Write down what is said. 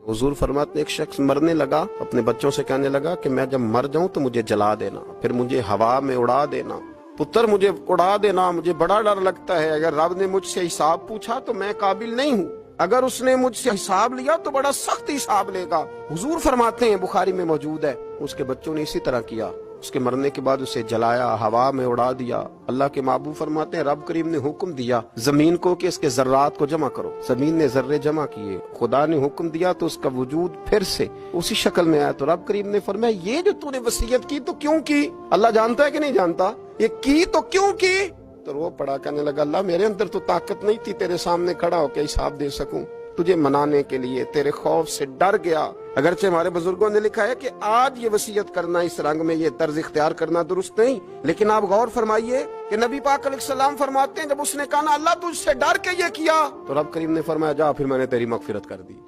हुजूर फरमाते एक शख्स मरने लगा, अपने बच्चों से कहने लगा कि मैं जब मर जाऊं तो मुझे जला देना, फिर मुझे हवा में उड़ा देना। पुत्र मुझे उड़ा देना, मुझे बड़ा डर लगता है। अगर रब ने मुझसे हिसाब पूछा तो मैं काबिल नहीं हूँ, अगर उसने मुझसे हिसाब लिया तो बड़ा सख्त हिसाब लेगा। हुजूर फरमाते हैं, बुखारी में मौजूद है, उसके बच्चों ने इसी तरह किया। उसके मरने के बाद उसे जलाया, हवा में उड़ा दिया। अल्लाह के महबूब फरमाते हैं, रब करीम ने हुक्म दिया जमीन को कि इसके जर्रात को जमा करो। जमीन ने जर्रे जमा किए, खुदा ने हुक्म दिया तो उसका वजूद फिर से उसी शक्ल में आया। तो रब करीम ने फरमाया, ये जो तूने वसीयत की तो क्यों की? अल्लाह जानता है कि नहीं जानता? ये की तो क्यों की? तो रो पड़ा, कहने लगा, अल्लाह मेरे अंदर तो ताकत नहीं थी तेरे सामने खड़ा होकर हिसाब दे सकूं, तुझे मनाने के लिए तेरे खौफ से डर गया। अगरचे हमारे बुजुर्गों ने लिखा है कि आज ये वसीयत करना, इस रंग में ये तर्ज इख्तियार करना दुरुस्त नहीं, लेकिन आप गौर फरमाइए कि नबी पाक अलैहिस्सलाम फरमाते हैं, जब उसने कहा ना अल्लाह तुझसे डर के ये किया, तो रब करीम ने फरमाया, जा फिर मैंने तेरी मगफिरत कर दी।